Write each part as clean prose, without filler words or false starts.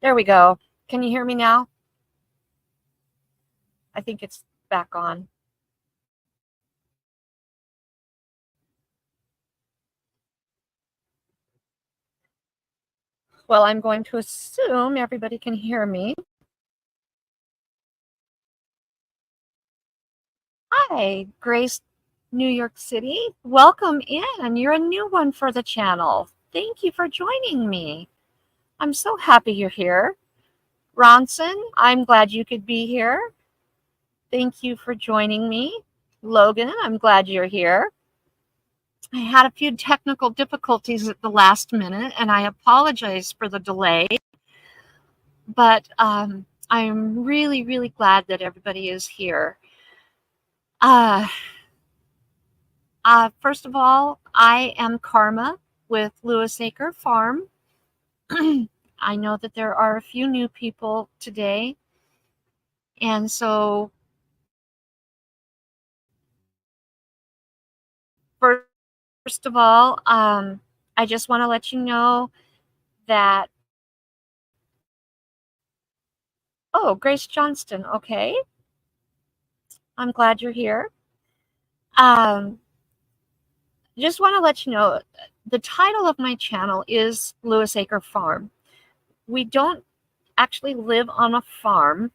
There we go. Can you hear me now? I think it's back on. Well, I'm going to assume everybody can hear me. Hi, Grace, New York City. Welcome in. You're a new one for the channel. Thank you for joining me. I'm so happy you're here. Ronson, I'm glad you could be here. Thank you for joining me. Logan, I'm glad you're here. I had a few technical difficulties at the last minute, and I apologize for the delay. But I'm really, really glad that everybody is here. First of all, I am Karma with Lewis Acre Farm. I know that there are a few new people today, and so first of all, I just want to let you know that, oh, Grace Johnston, okay. I'm glad you're here. Just want to let you know, the title of my channel is Lewis Acre Farm. We don't actually live on a farm,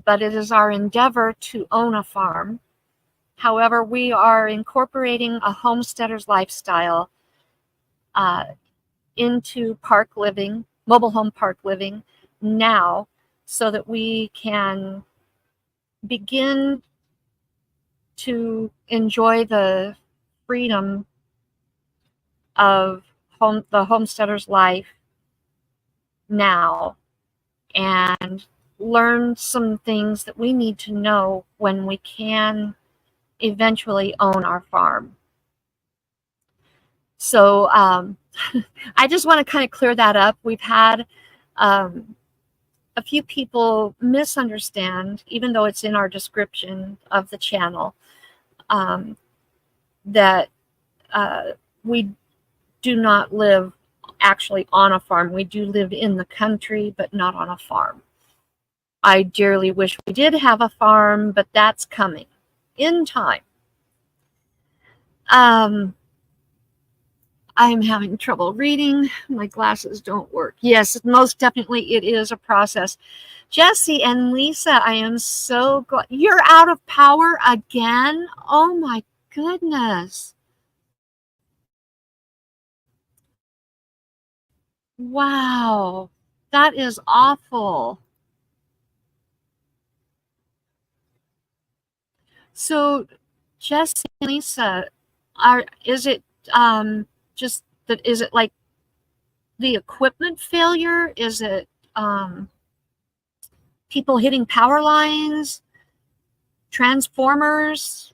but it is our endeavor to own a farm. However, we are incorporating a homesteader's lifestyle into park living, mobile home park living now, so that we can begin to enjoy the freedom of the homesteader's life now and learn some things that we need to know when we can eventually own our farm. So I just want to kind of clear that up. We've had a few people misunderstand, even though it's in our description of the channel, that we do not live actually on a farm. We do live in the country, but not on a farm. I dearly wish we did have a farm, but that's coming in time. I'm having trouble reading. My glasses don't work. Yes, most definitely it is a process. Jesse and Lisa, I am so glad. You're out of power again? Oh my goodness. Wow, that is awful. So, Jesse and Lisa, is it just that? Is it like the equipment failure? Is it people hitting power lines, transformers?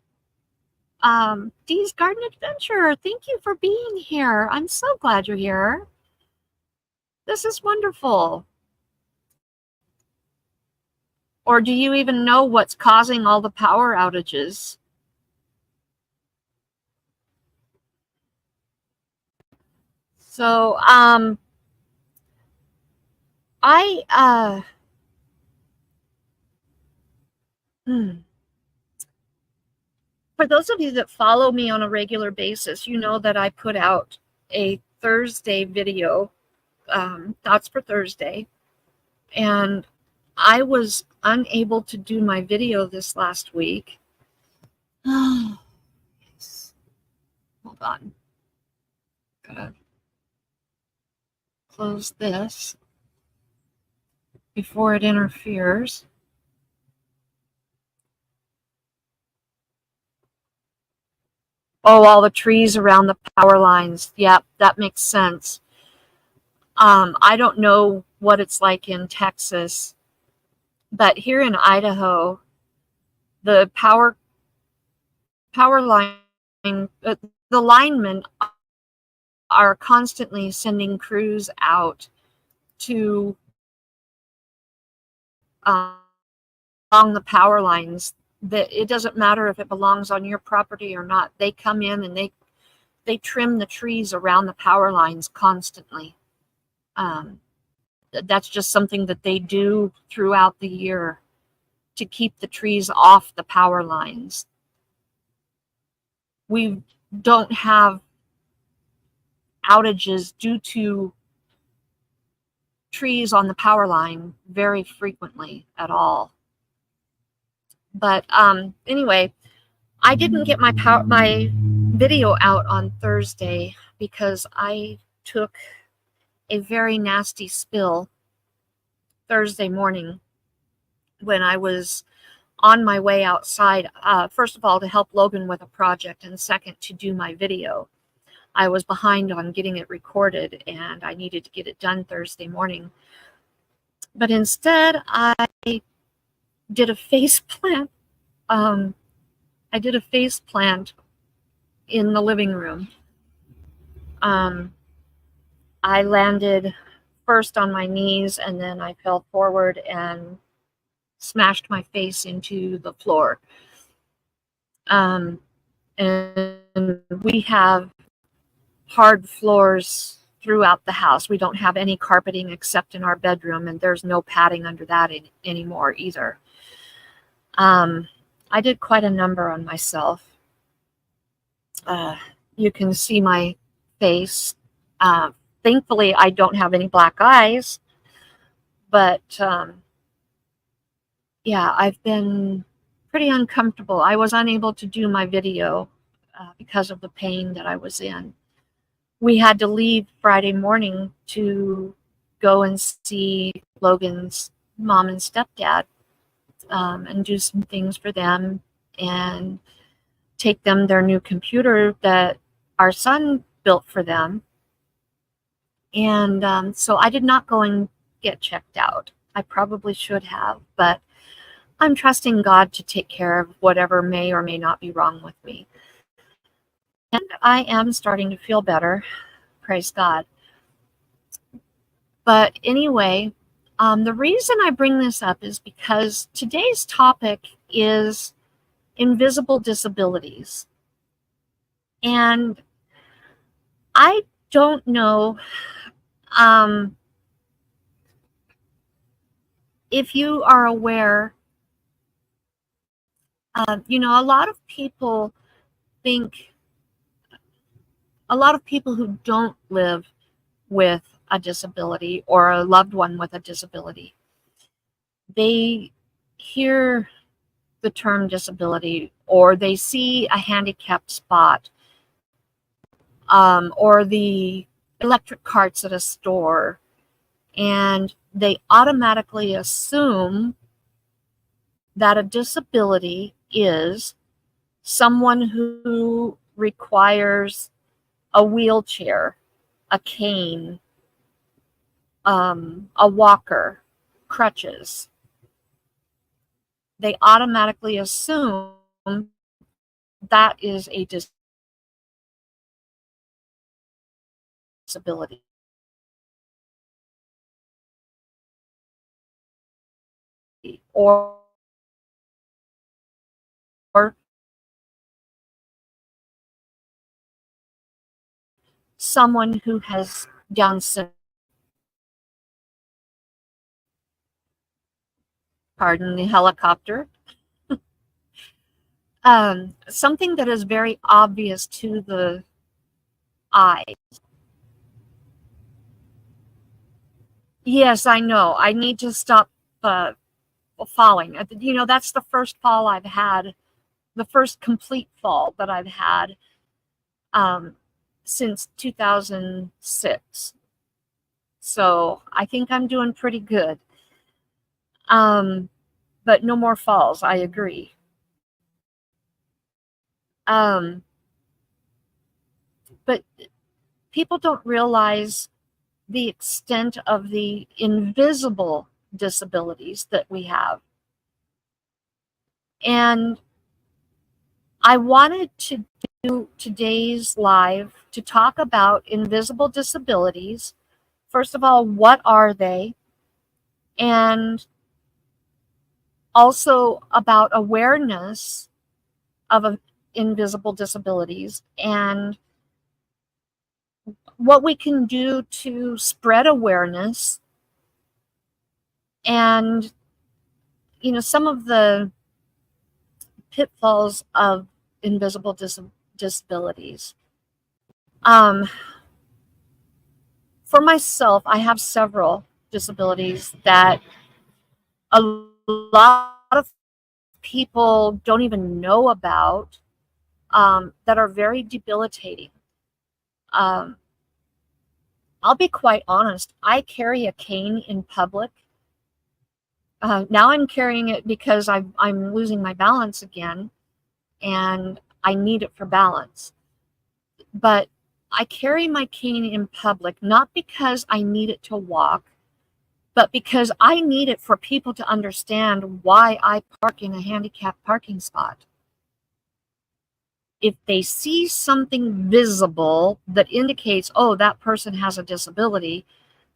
Dee's Garden Adventure, thank you for being here. I'm so glad you're here. This is wonderful. Or do you even know what's causing all the power outages? So, for those of you that follow me on a regular basis, you know that I put out a Thursday video, Thoughts for Thursday, and I was unable to do my video this last week. Oh, yes. Hold on. Gotta close this before it interferes. Oh, all the trees around the power lines. Yep, that makes sense. I don't know what it's like in Texas, but here in Idaho, the power line, the linemen are constantly sending crews out to along the power lines. That it doesn't matter if it belongs on your property or not. They come in and they trim the trees around the power lines constantly. That's just something that they do throughout the year to keep the trees off the power lines. We don't have outages due to trees on the power line very frequently at all. But anyway, I didn't get my video out on Thursday because I took a very nasty spill Thursday morning when I was on my way outside, first of all, to help Logan with a project, and second, to do my video. I was behind on getting it recorded, and I needed to get it done Thursday morning. But instead, I did a face plant. I did a face plant in the living room. I landed first on my knees, and then I fell forward and smashed my face into the floor. And we have hard floors throughout the house. We don't have any carpeting except in our bedroom, and there's no padding under that anymore either. I did quite a number on myself. You can see my face. Thankfully, I don't have any black eyes, but yeah, I've been pretty uncomfortable. I was unable to do my video because of the pain that I was in. We had to leave Friday morning to go and see Logan's mom and stepdad and do some things for them and take them their new computer that our son built for them. And so I did not go and get checked out. I probably should have, but I'm trusting God to take care of whatever may or may not be wrong with me. And I am starting to feel better, praise God. But anyway, the reason I bring this up is because today's topic is invisible disabilities. And I don't know if you are aware, you know, a lot of people who don't live with a disability or a loved one with a disability, they hear the term disability, or they see a handicapped spot, or the electric carts at a store, and they automatically assume that a disability is someone who requires a wheelchair, a cane, a walker, crutches. They automatically assume that is a disability. Or someone who has Down syndrome. Pardon the helicopter. Something that is very obvious to the eye. Yes, I know. I need to stop falling. You know, that's the first fall I've had, the first complete fall that I've had since 2006. So I think I'm doing pretty good. But no more falls, I agree. But people don't realize the extent of the invisible disabilities that we have. And I wanted to do today's live to talk about invisible disabilities. First of all, what are they? And also about awareness of invisible disabilities and what we can do to spread awareness And, some of the pitfalls of invisible disabilities. For myself, I have several disabilities that a lot of people don't even know about, that are very debilitating. Um, I'll be quite honest. I carry a cane in public. Now I'm carrying it because I'm losing my balance again, and I need it for balance. But I carry my cane in public not because I need it to walk, but because I need it for people to understand why I park in a handicapped parking spot. If they see something visible that indicates, oh, that person has a disability,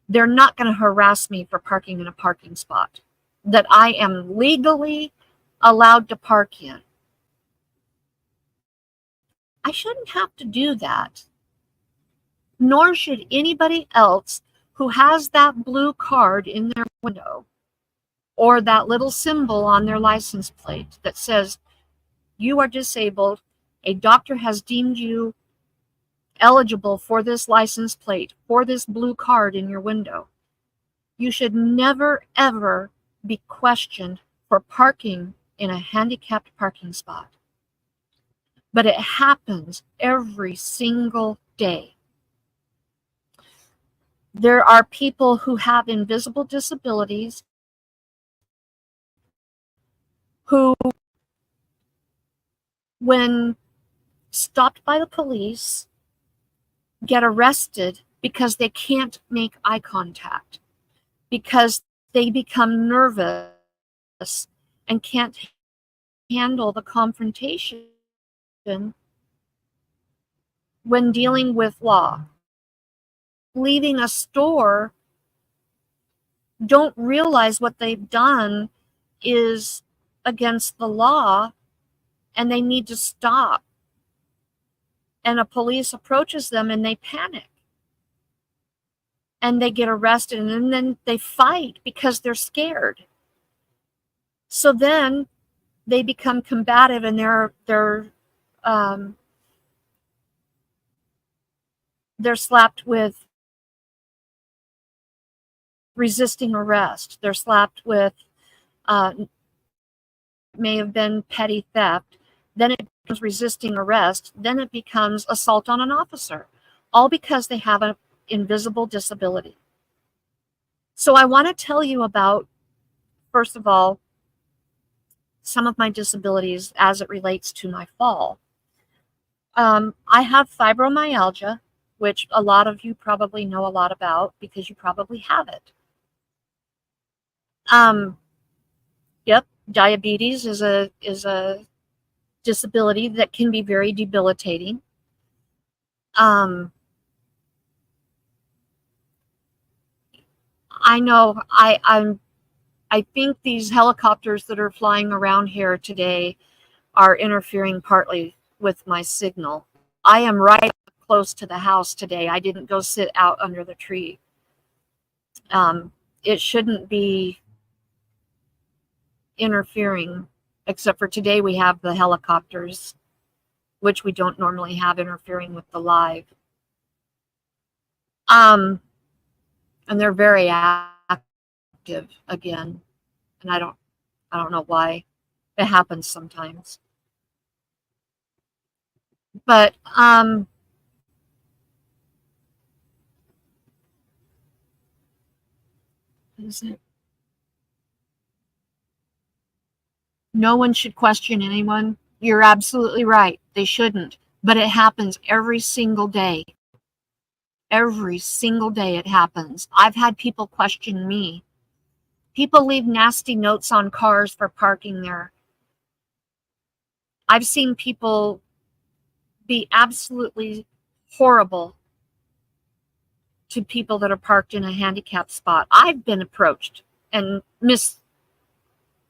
they're not going to harass me for parking in a parking spot that I am legally allowed to park in. I shouldn't have to do that, nor should anybody else who has that blue card in their window or that little symbol on their license plate that says, you are disabled, a doctor has deemed you eligible for this license plate, for this blue card in your window. You should never, ever be questioned for parking in a handicapped parking spot. But it happens every single day. There are people who have invisible disabilities who, when stopped by the police, get arrested because they can't make eye contact, because they become nervous and can't handle the confrontation when dealing with law. Leaving a store, don't realize what they've done is against the law and they need to stop. And a police approaches them and they panic. And they get arrested and then they fight because they're scared. So then they become combative and they're slapped with resisting arrest. They're slapped with may have been petty theft. Then it becomes resisting arrest. Then it becomes assault on an officer, all because they have an invisible disability. So I want to tell you about, first of all, some of my disabilities as it relates to my fall. I have fibromyalgia, which a lot of you probably know a lot about because you probably have it. Yep, diabetes is a disability that can be very debilitating. I know I think these helicopters that are flying around here today are interfering partly with my signal. I am right close to the house today. I didn't go sit out under the tree. It shouldn't be interfering, except for today we have the helicopters, which we don't normally have interfering with the live. And they're very active again, and I don't know why. It happens sometimes. But is it? No one should question anyone. You're absolutely right. They shouldn't. But it happens every single day. Every single day it happens. I've had people question me. People leave nasty notes on cars for parking there. I've seen people be absolutely horrible to people that are parked in a handicapped spot. I've been approached and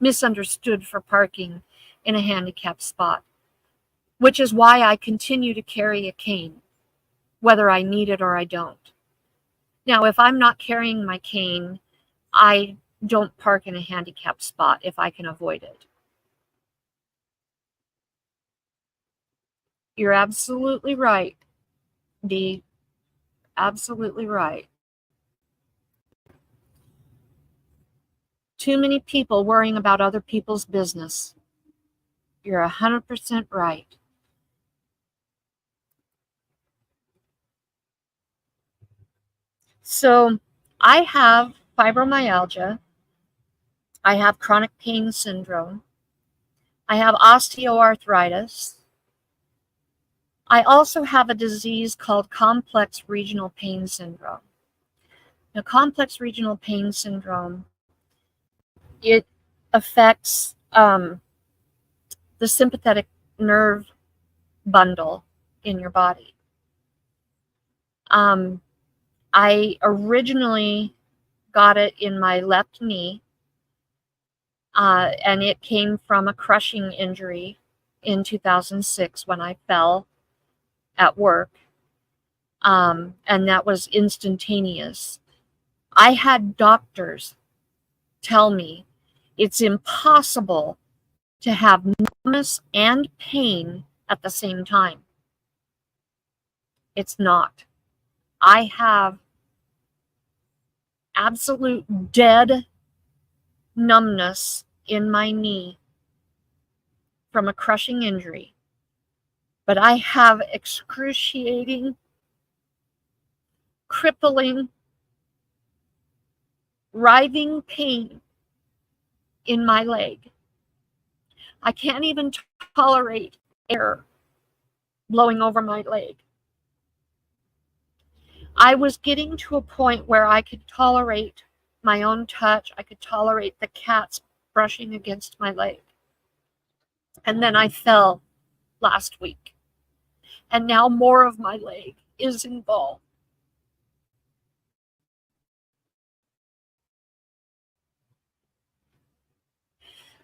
misunderstood for parking in a handicapped spot, which is why I continue to carry a cane, whether I need it or I don't. Now, if I'm not carrying my cane, I don't park in a handicapped spot if I can avoid it. You're absolutely right, Dee. Absolutely right. Too many people worrying about other people's business. You're 100% right. So I have fibromyalgia. I have chronic pain syndrome. I have osteoarthritis. I also have a disease called complex regional pain syndrome. Now, complex regional pain syndrome, it affects the sympathetic nerve bundle in your body. I originally got it in my left knee, and it came from a crushing injury in 2006 when I fell at work, and that was instantaneous. I had doctors tell me it's impossible to have numbness and pain at the same time. It's not. I have absolute dead numbness in my knee from a crushing injury, but I have excruciating, crippling, writhing pain in my leg. I can't even tolerate air blowing over my leg. I was getting to a point where I could tolerate my own touch. I could tolerate the cats brushing against my leg. And then I fell last week. And now more of my leg is involved.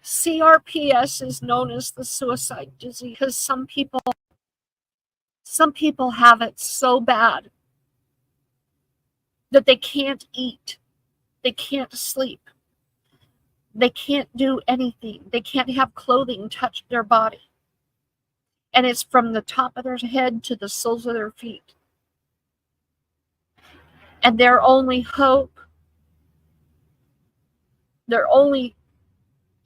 CRPS is known as the suicide disease because some people have it so bad that they can't eat, they can't sleep, they can't do anything, they can't have clothing touch their body. And it's from the top of their head to the soles of their feet. And their only hope, their only,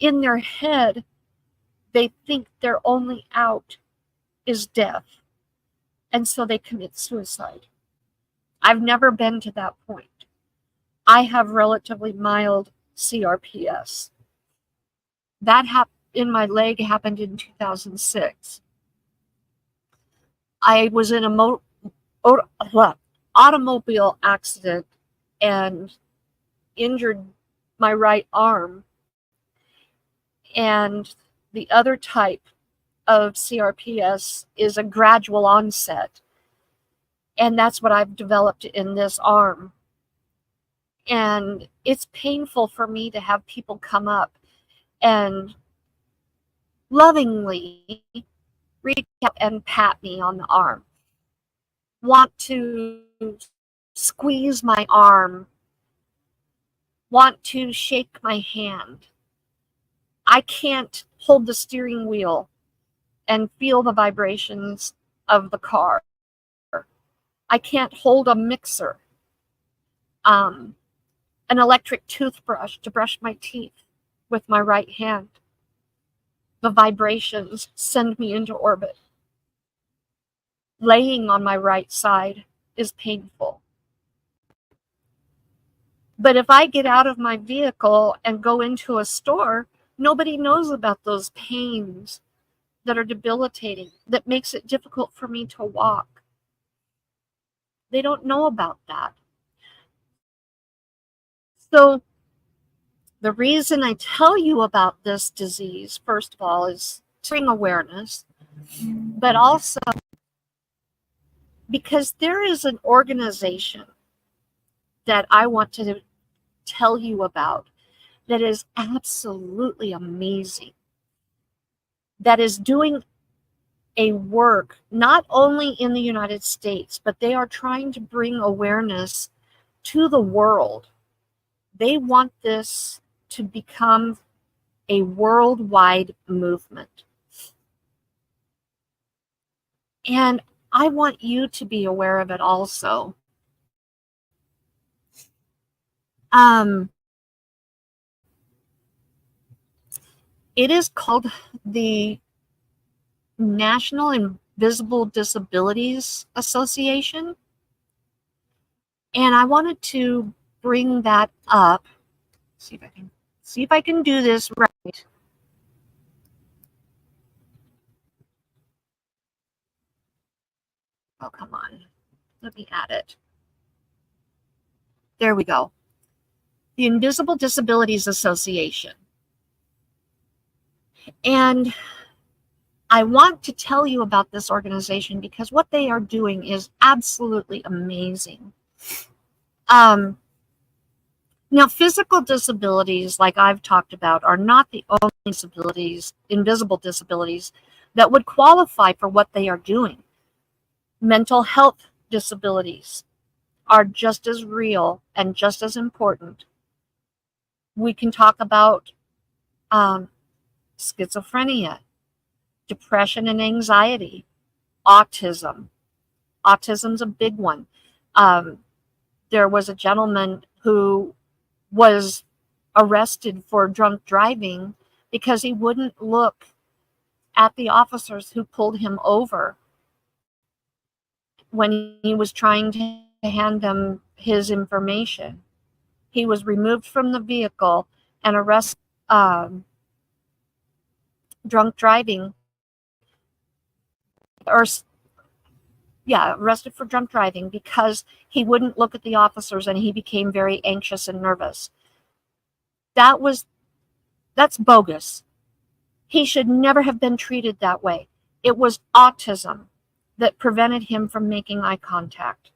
in their head, they think their only out is death. And so they commit suicide. I've never been to that point. I have relatively mild CRPS. That in my leg happened in 2006. I was in a automobile accident and injured my right arm. And the other type of CRPS is a gradual onset. And that's what I've developed in this arm. And it's painful for me to have people come up and lovingly reach out and pat me on the arm, want to squeeze my arm, want to shake my hand. I can't hold the steering wheel and feel the vibrations of the car. I can't hold a mixer, an electric toothbrush to brush my teeth with my right hand. The vibrations send me into orbit. Laying on my right side is painful. But if I get out of my vehicle and go into a store, nobody knows about those pains that are debilitating, that makes it difficult for me to walk. They don't know about that. So the reason I tell you about this disease, first of all, is to bring awareness, but also because there is an organization that I want to tell you about that is absolutely amazing, that is doing a work not only in the United States, but they are trying to bring awareness to the world They want this to become a worldwide movement. And I want you to be aware of it also. It is called the National Invisible Disabilities Association. And I wanted to bring that up. See if I can do this right. Oh, come on. Let me add it. There we go. The Invisible Disabilities Association. And I want to tell you about this organization because what they are doing is absolutely amazing. Now, physical disabilities, like I've talked about, are not the only disabilities, invisible disabilities, that would qualify for what they are doing. Mental health disabilities are just as real and just as important. We can talk about schizophrenia, depression and anxiety, autism. Autism's a big one. There was a gentleman who was arrested for drunk driving because he wouldn't look at the officers who pulled him over when he was trying to hand them his information. He was removed from the vehicle and arrested drunk driving, or arrested for drunk driving because he wouldn't look at the officers and he became very anxious and nervous. That's bogus. He should never have been treated that way. It was autism that prevented him from making eye contact.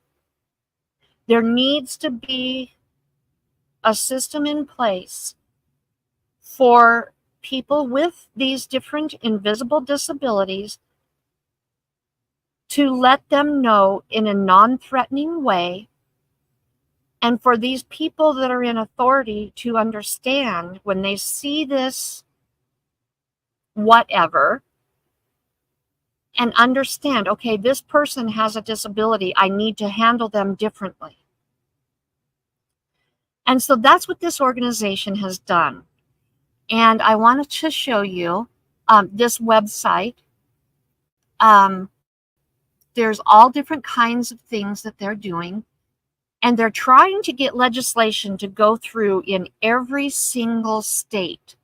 There needs to be a system in place for people with these different invisible disabilities to let them know in a non-threatening way, and for these people that are in authority to understand when they see this whatever and understand, okay, this person has a disability, I need to handle them differently. And so that's what this organization has done. And I wanted to show you this website. There's all different kinds of things that they're doing. And they're trying to get legislation to go through in every single state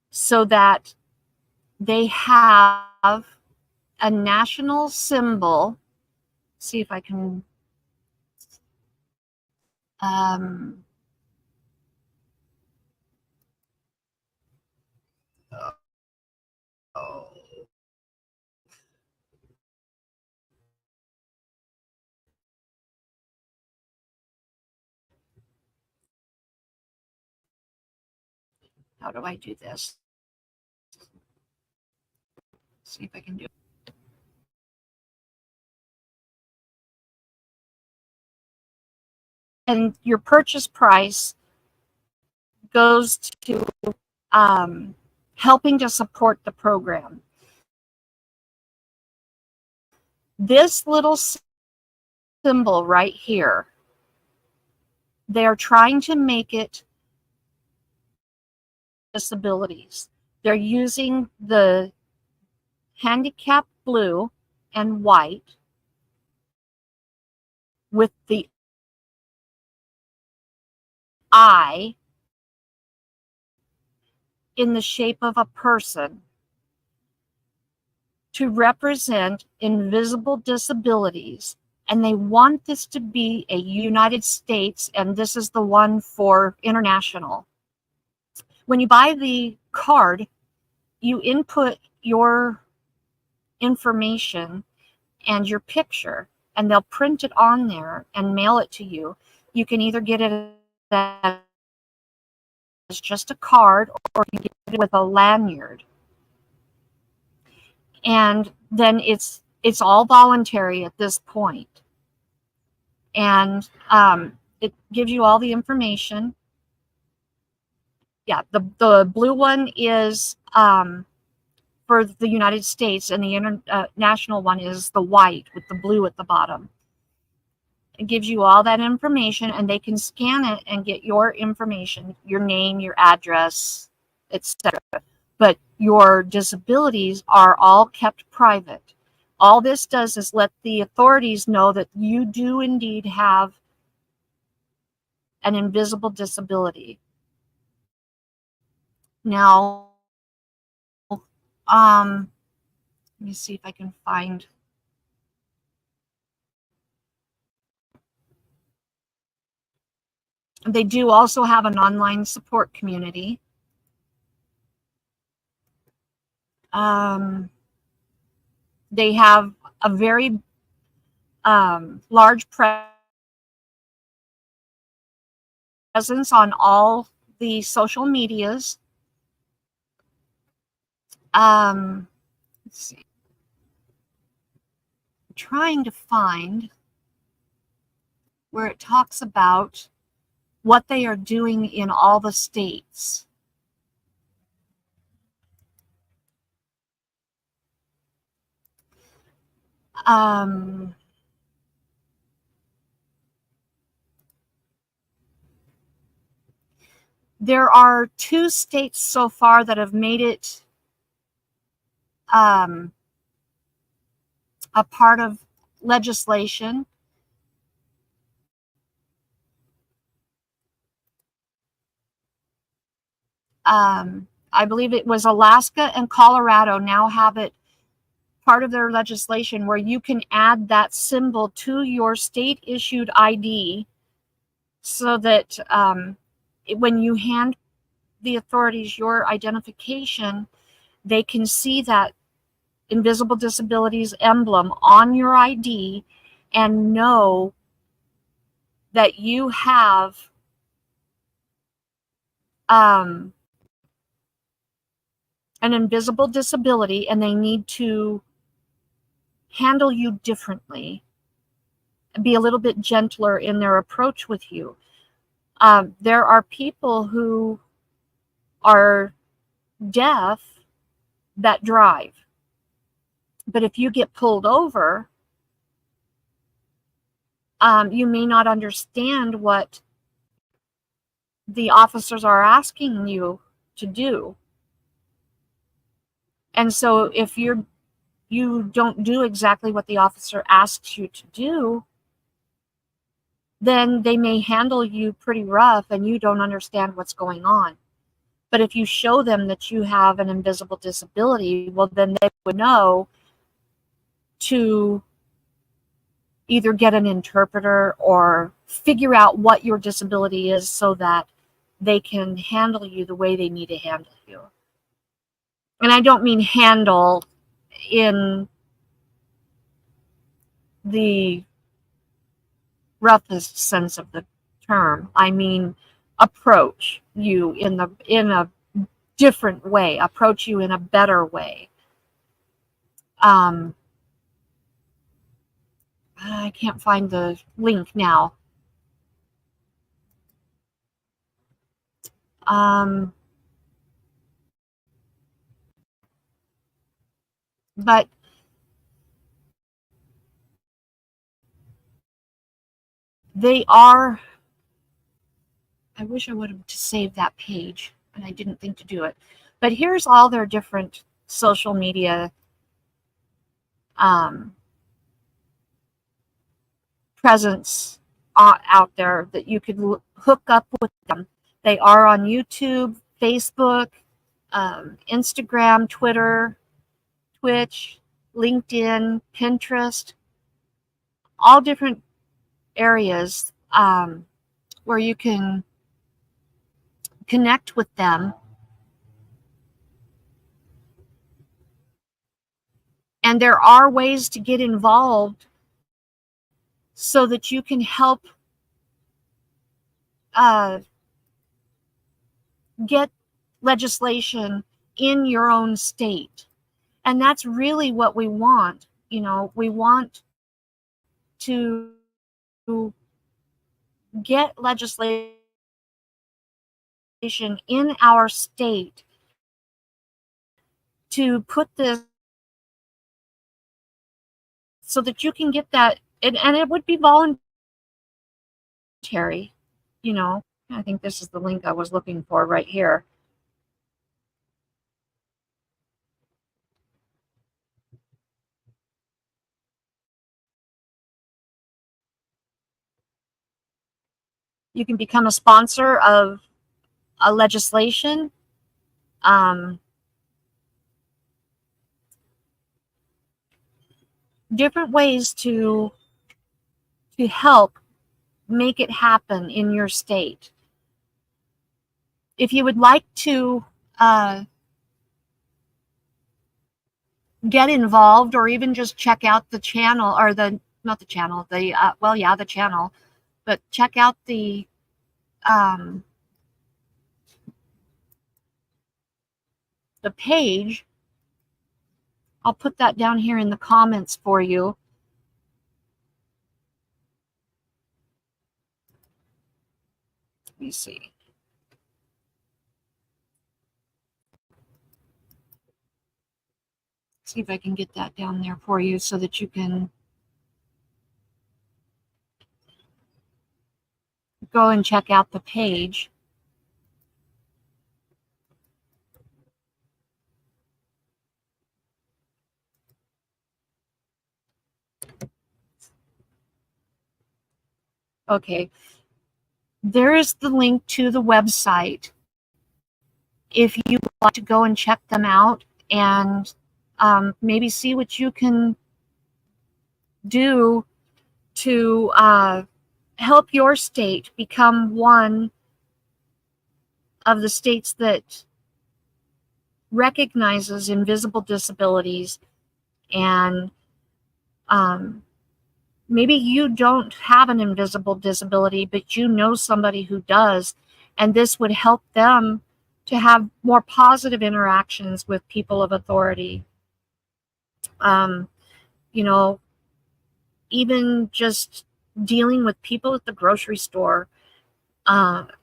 so that they have a national symbol. See if I can. How do I do this? See if I can do it. And your purchase price goes to helping to support the program. This little symbol right here, they're trying to make it disabilities. They're using the handicap blue and white with the eye in the shape of a person to represent invisible disabilities. And they want this to be a United States, and this is the one for international. When you buy the card, you input your information and your picture, and they'll print it on there and mail it to you. You can either get it as just a card, or you can get it with a lanyard. And then it's all voluntary at this point. And It gives you all the information. Yeah, the blue one is for the United States, and the international one is the white with the blue at the bottom. It gives you all that information, and they can scan it and get your information, your name, your address, etc. But your disabilities are all kept private. All this does is let the authorities know that you do indeed have an invisible disability. Now, let me see if I can find. They do also have an online support community. They have a very large presence on all the social medias. Let's see. I'm trying to find where it talks about what they are doing in all the states. There are 2 states so far that have made it a part of legislation. I believe it was Alaska and Colorado now have it part of their legislation where you can add that symbol to your state issued ID, so that when you hand the authorities your identification, they can see that invisible disabilities emblem on your ID and know that you have an invisible disability, and they need to handle you differently, be a little bit gentler in their approach with you. There are people who are deaf that drive, but if you get pulled over, you may not understand what the officers are asking you to do. And so if you don't do exactly what the officer asks you to do, then they may handle you pretty rough and you don't understand what's going on. But if you show them that you have an invisible disability, well, then they would know to either get an interpreter or figure out what your disability is so that they can handle you the way they need to handle you. And I don't mean handle in the roughest sense of the term. I mean approach you in a different way, approach you in a better way. I can't find the link now. But they are, I wish I would have saved that page, and I didn't think to do it. But here's all their different social media presence out there that you could hook up with them. They are on YouTube, Facebook, Instagram, Twitter, Twitch, LinkedIn, Pinterest, all different areas where you can connect with them. And there are ways to get involved so that you can help get legislation in your own state. And that's really what we want. You know, we want to get legislation in our state to put this so that you can get that, and it would be voluntary, you know. I think this is the link I was looking for right here. You can become a sponsor of a legislation. Different ways to help make it happen in your state. If you would like to get involved, or even just check out the channel, or not the channel, the channel, but check out the page. I'll put that down here in the comments for you. Let me see. See if I can get that down there for you so that you can go and check out the page. Okay. There is the link to the website if you want to go and check them out, and maybe see what you can do to help your state become one of the states that recognizes invisible disabilities. And maybe you don't have an invisible disability, but you know somebody who does, and this would help them to have more positive interactions with people of authority. You know, even just dealing with people at the grocery store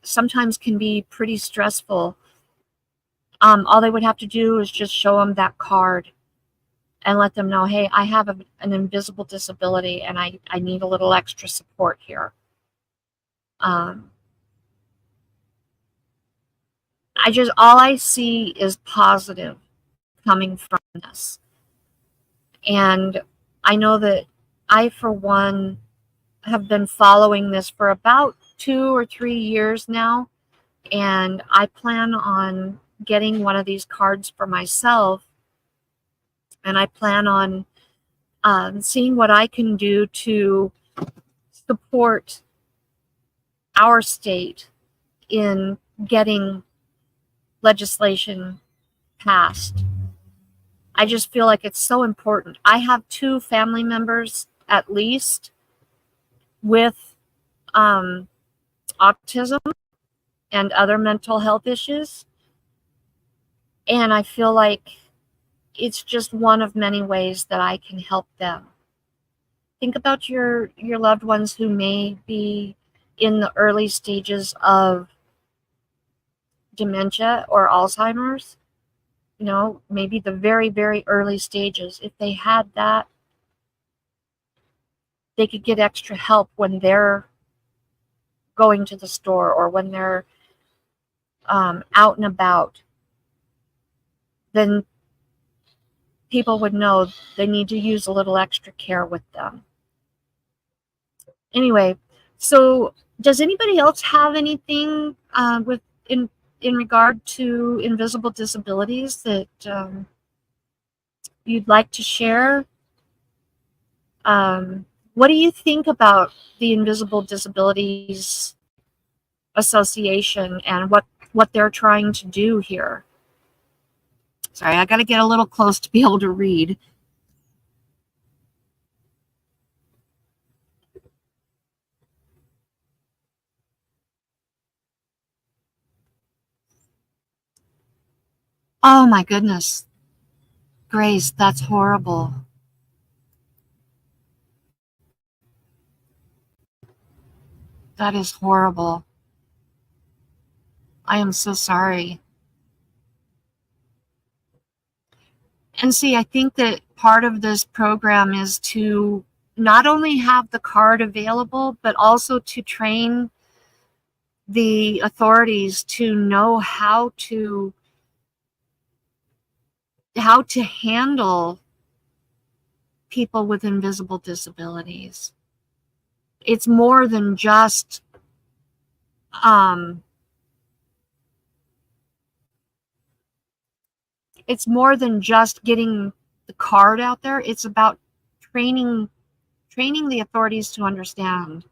sometimes can be pretty stressful. All they would have to do is just show them that card and let them know, hey, I have an invisible disability and I need a little extra support here. All I see is positive coming from this. And I know that I, for one, have been following this for about 2 or 3 years now. And I plan on getting one of these cards for myself. And I plan on seeing what I can do to support our state in getting legislation passed. I just feel like it's so important. I have 2 family members, at least, with autism and other mental health issues. And I feel like it's just one of many ways that I can help them. Think about your loved ones who may be in the early stages of dementia or Alzheimer's. You know, maybe the very, very early stages. If they had that, they could get extra help when they're going to the store or when they're out and about. Then people would know they need to use a little extra care with them. Anyway, so does anybody else have anything in regard to invisible disabilities that you'd like to share? What do you think about the Invisible Disabilities Association and what they're trying to do here? Sorry, I got to get a little close to be able to read. Oh my goodness. Grace, that's horrible. That is horrible. I am so sorry. And see, I think that part of this program is to not only have the card available, but also to train the authorities to know how to handle people with invisible disabilities. It's more than just getting the card out there. It's about training the authorities to understand.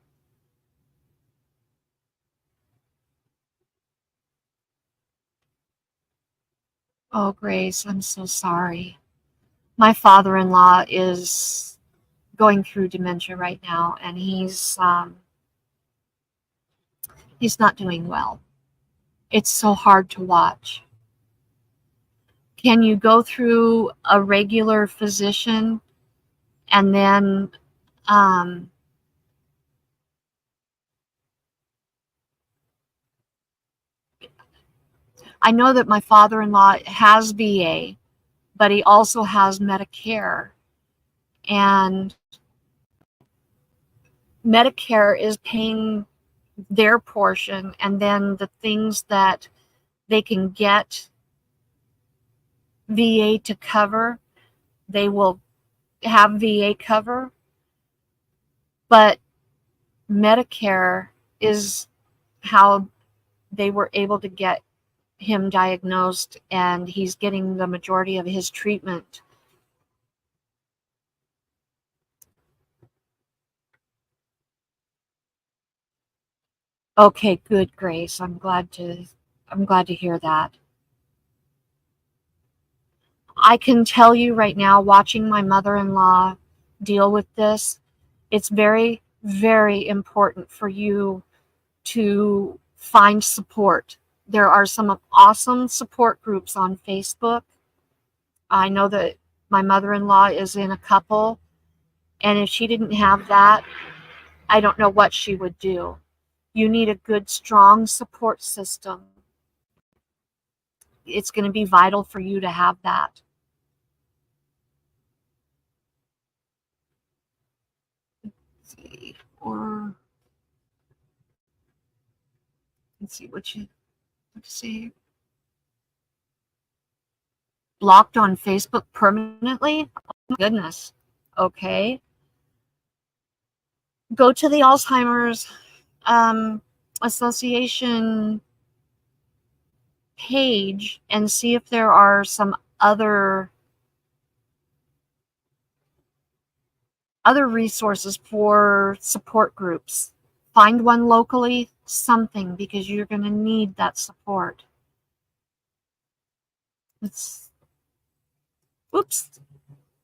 Oh, Grace, I'm so sorry. My father-in-law is going through dementia right now, and he's not doing well. It's so hard to watch. Can you go through a regular physician and then I know that my father-in-law has VA, but he also has Medicare, and Medicare is paying their portion, and then the things that they can get VA to cover, they will have VA cover, but Medicare is how they were able to get him diagnosed, and he's getting the majority of his treatment. Okay, good, Grace. I'm glad to hear that. I can tell you right now, watching my mother-in-law deal with this, it's very, very important for you to find support. There are some awesome support groups on Facebook. I know that my mother-in-law is in a couple, and if she didn't have that, I don't know what she would do. You need a good, strong support system. It's going to be vital for you to have that. Or let's see what you see. Blocked on Facebook permanently? Oh my goodness. Okay. Go to the Alzheimer's Association page and see if there are some other resources for support groups. Find one locally, something, because you're going to need that support. Oops,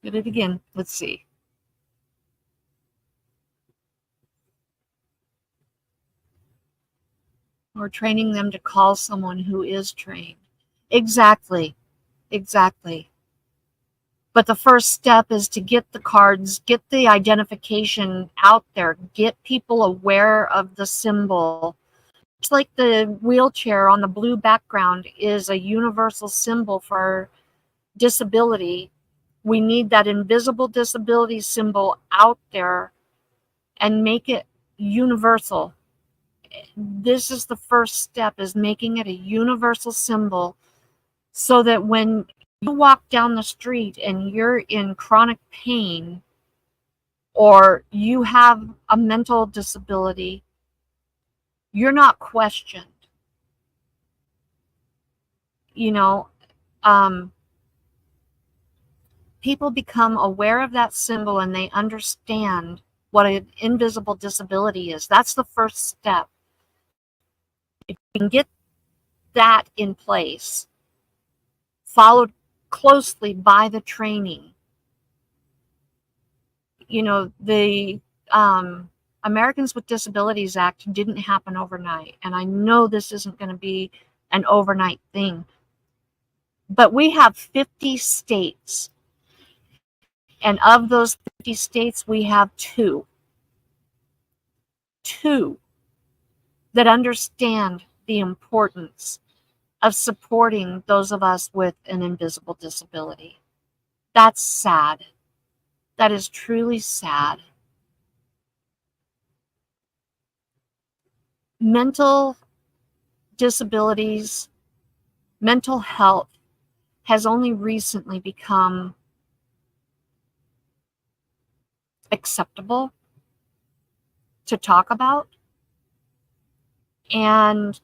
did it again. Let's see. Or training them to call someone who is trained. Exactly. But the first step is to get the cards, get the identification out there, get people aware of the symbol. It's like the wheelchair on the blue background is a universal symbol for disability. We need that invisible disability symbol out there and make it universal. This is the first step, is making it a universal symbol, so that when you walk down the street and you're in chronic pain or you have a mental disability, you're not questioned. You know, people become aware of that symbol and they understand what an invisible disability is. That's the first step. If you can get that in place, followed closely by the training. You know, the Americans with Disabilities Act didn't happen overnight, and I know this isn't going to be an overnight thing, but we have 50 states, and of those 50 states, we have two that understand the importance of supporting those of us with an invisible disability. That's sad. That is truly sad. Mental disabilities, mental health has only recently become acceptable to talk about. And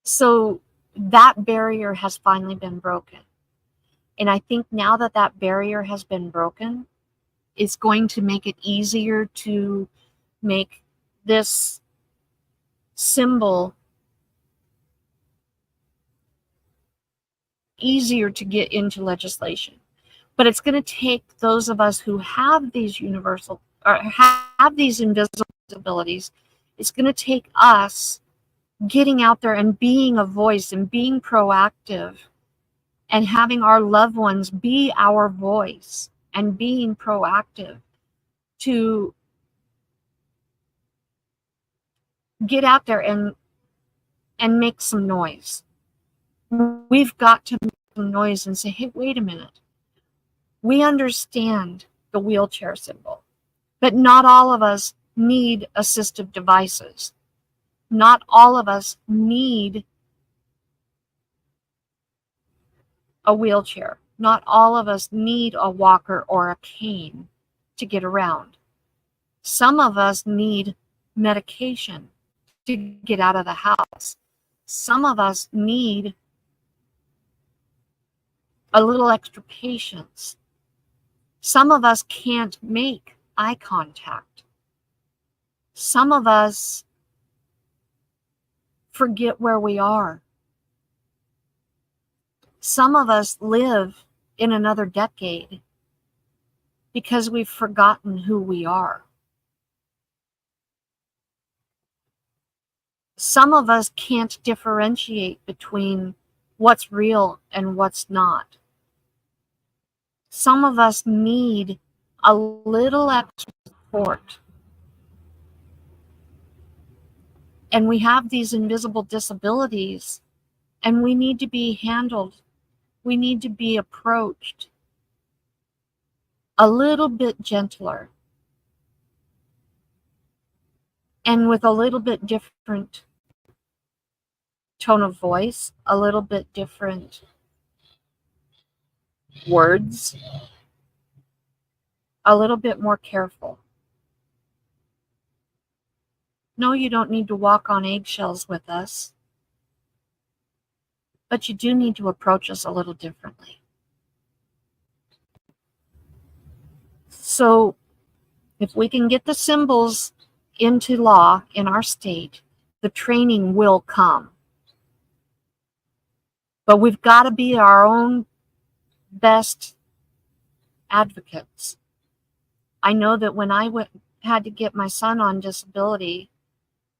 so that barrier has finally been broken. And I think now that that barrier has been broken, it's going to make it easier to make this symbol easier to get into legislation. But it's going to take those of us who have these universal or have these invisible disabilities, it's going to take us getting out there and being a voice and being proactive and having our loved ones be our voice and being proactive to get out there and make some noise. We've got to make some noise and say, hey, wait a minute. We understand the wheelchair symbol, but not all of us need assistive devices. Not all of us need a wheelchair. Not all of us need a walker or a cane to get around. Some of us need medication to get out of the house. Some of us need a little extra patience. Some of us can't make eye contact. Some of us forget where we are. Some of us live in another decade because we've forgotten who we are. Some of us can't differentiate between what's real and what's not. Some of us need a little extra support. And we have these invisible disabilities, and we need to be handled. We need to be approached a little bit gentler and with a little bit different tone of voice, a little bit different words, a little bit more careful. No, you don't need to walk on eggshells with us, but you do need to approach us a little differently. So if we can get the symbols into law in our state, the training will come. But we've got to be our own best advocates. I know that when I had to get my son on disability,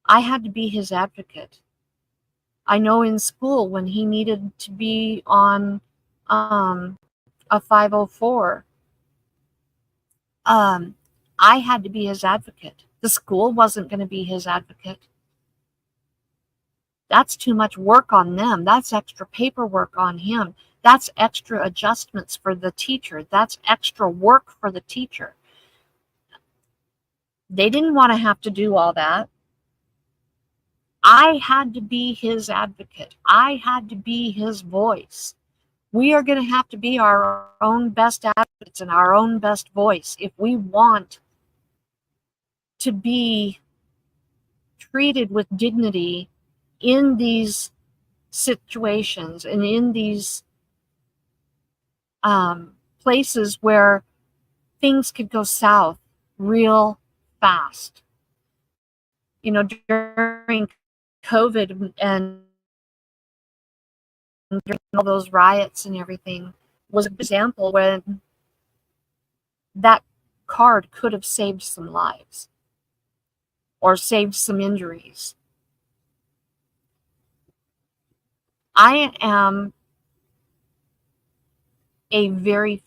I had to be his advocate. I know in school when he needed to be on a 504, I had to be his advocate. The school wasn't going to be his advocate. That's too much work on them. That's extra paperwork on him. That's extra adjustments for the teacher. That's extra work for the teacher. They didn't want to have to do all that. I had to be his advocate. I had to be his voice. We are going to have to be our own best advocates and our own best voice if we want to be treated with dignity in these situations and in these places where things could go south real fast. You know, during COVID and during all those riots and everything was an example when that card could have saved some lives or saved some injuries. I am a very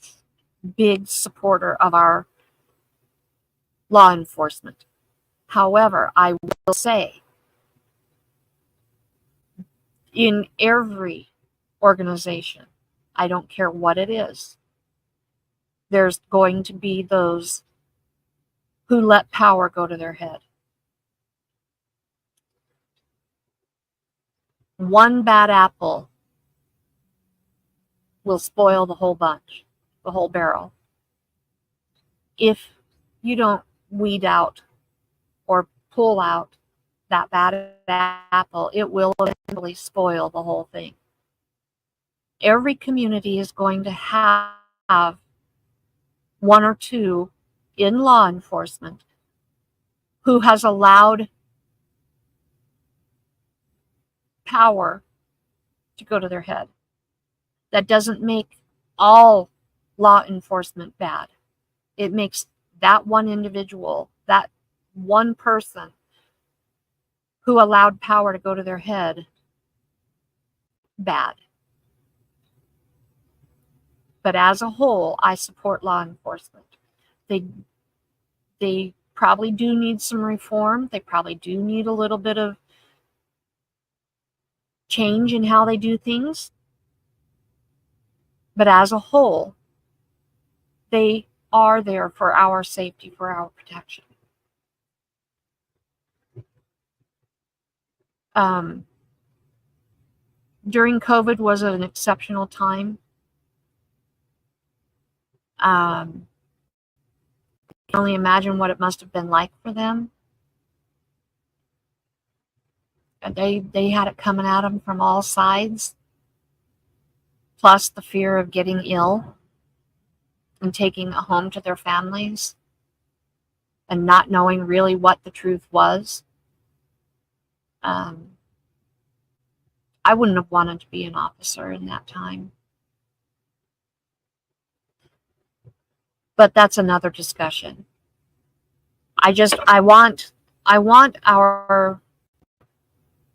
big supporter of our law enforcement. However, I will say, in every organization, I don't care what it is, there's going to be those who let power go to their head. One bad apple will spoil the whole bunch, the whole barrel. If you don't weed out or pull out that bad apple, it will eventually spoil the whole thing. Every community is going to have one or two in law enforcement who has allowed power to go to their head. That doesn't make all law enforcement bad. It makes that one individual, that one person who allowed power to go to their head, bad. But as a whole, I support law enforcement. They probably do need some reform. They probably do need a little bit of change in how they do things. But as a whole, they are there for our safety, for our protection. During COVID was an exceptional time. I can only imagine what it must have been like for them. They had it coming at them from all sides, plus the fear of getting ill and taking it home to their families and not knowing really what the truth was. I wouldn't have wanted to be an officer in that time. But that's another discussion. I want our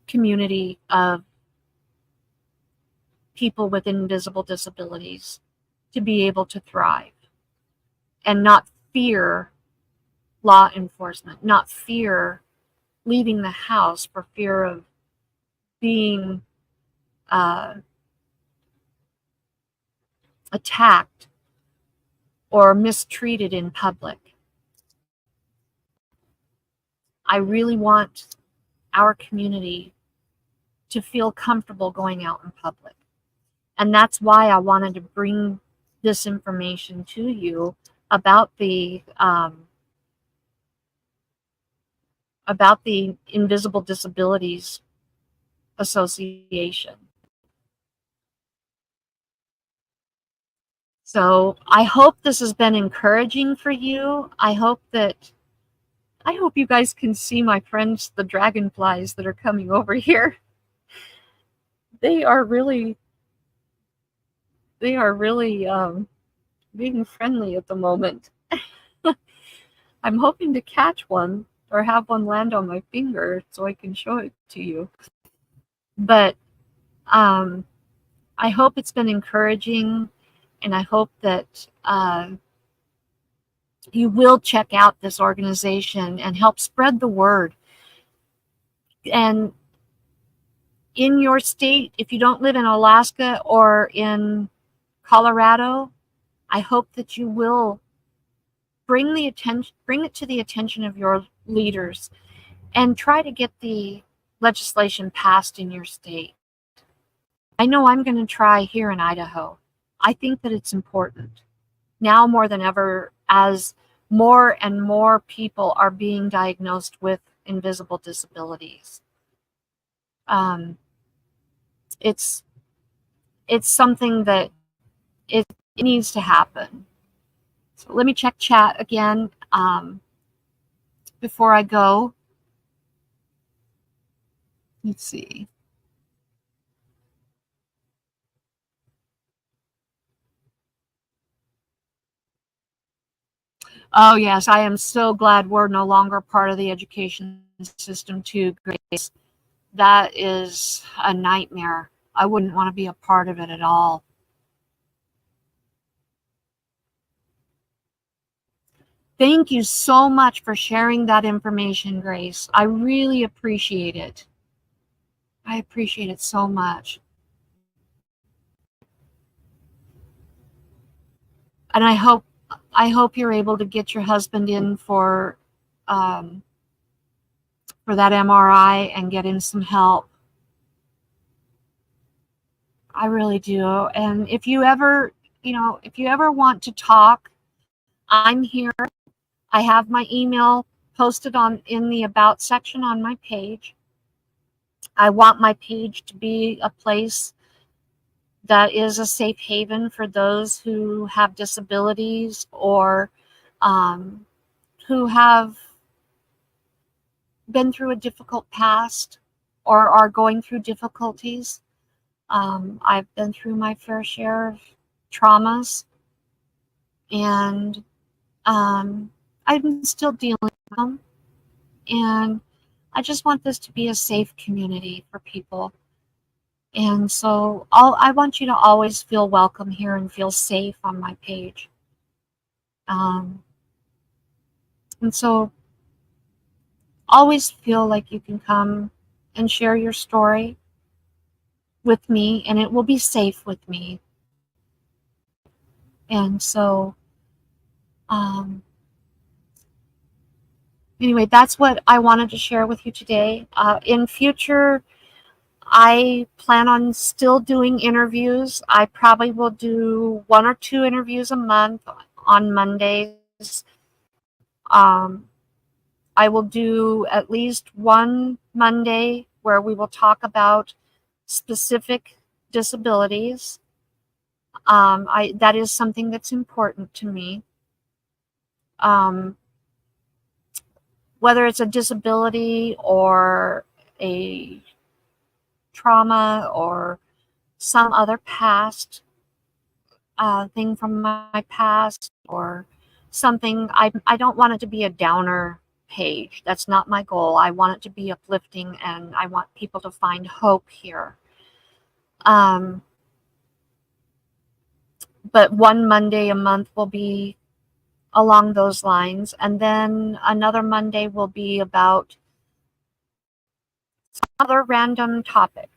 community of people with invisible disabilities to be able to thrive and not fear law enforcement, not fear leaving the house for fear of being attacked or mistreated in public. I really want our community to feel comfortable going out in public. And that's why I wanted to bring this information to you about the Invisible Disabilities Association. So I hope this has been encouraging for you. I hope you guys can see my friends, the dragonflies that are coming over here. They are really being friendly at the moment. I'm hoping to catch one or have one land on my finger so I can show it to you. But I hope it's been encouraging, and I hope that you will check out this organization and help spread the word. And in your state, if you don't live in Alaska or in Colorado, I hope that you will bring it to the attention of your leaders and try to get the legislation passed in your state. I know I'm going to try here in Idaho. I think that it's important now more than ever, as more and more people are being diagnosed with invisible disabilities. It's something that it needs to happen. So let me check chat again before I go. Let's see. Oh, yes, I am so glad we're no longer part of the education system too, Grace. That is a nightmare. I wouldn't want to be a part of it at all. Thank you so much for sharing that information, Grace. I really appreciate it. I appreciate it so much. And I hope you're able to get your husband in for that MRI and get him some help. I really do. And if you ever want to talk, I'm here. I have my email posted in the About section on my page. I want my page to be a place that is a safe haven for those who have disabilities or who have been through a difficult past or are going through difficulties. I've been through my fair share of traumas, and I'm still dealing with them. And I just want this to be a safe community for people. And so I want you to always feel welcome here and feel safe on my page. And so always feel like you can come and share your story with me, and it will be safe with me. And so anyway, that's what I wanted to share with you today. In future, I plan on still doing interviews. I probably will do 1 or 2 interviews a month on Mondays. I will do at least one Monday where we will talk about specific disabilities. That is something that's important to me. Whether it's a disability or a trauma or some other past thing from my past or something, I don't want it to be a downer page. That's not my goal. I want it to be uplifting, and I want people to find hope here. But one Monday a month will be along those lines, and then another Monday will be about some other random topic.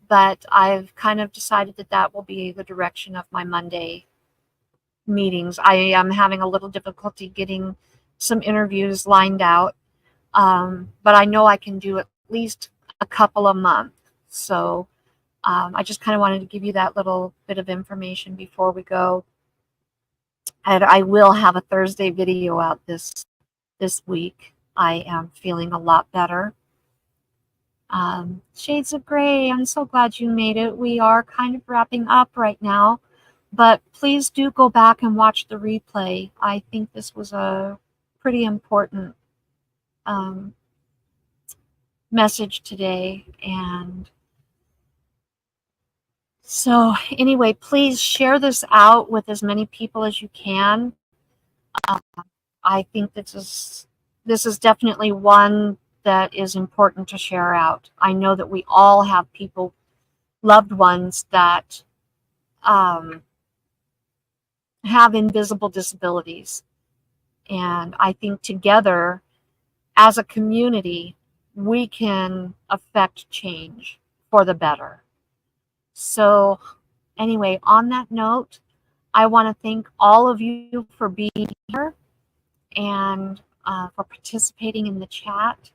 But I've kind of decided that will be the direction of my Monday meetings. I am having a little difficulty getting some interviews lined out, but I know I can do at least a couple a month. So I just kind of wanted to give you that little bit of information before we go. And I will have a Thursday video out this week. I am feeling a lot better. Shades of Gray, I'm so glad you made it. We are kind of wrapping up right now, but please do go back and watch the replay. I think this was a pretty important message today. And so anyway, please share this out with as many people as you can. I think this is definitely one that is important to share out. I know that we all have people, loved ones that have invisible disabilities. And I think together as a community, we can affect change for the better. So anyway, on that note, I want to thank all of you for being here and for participating in the chat.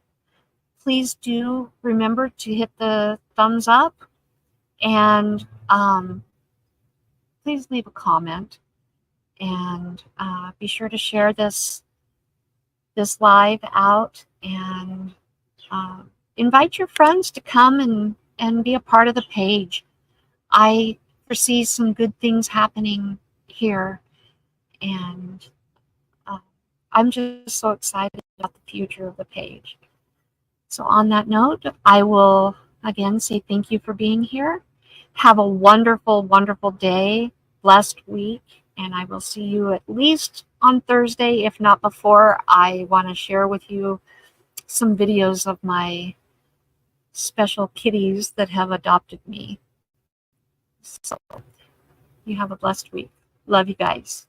Please do remember to hit the thumbs up, and please leave a comment, and be sure to share this live out, and invite your friends to come and be a part of the page. I foresee some good things happening here, and I'm just so excited about the future of the page. So on that note, I will again say thank you for being here. Have a wonderful, wonderful day, blessed week, and I will see you at least on Thursday, if not before. I want to share with you some videos of my special kitties that have adopted me. So you have a blessed week. Love you guys.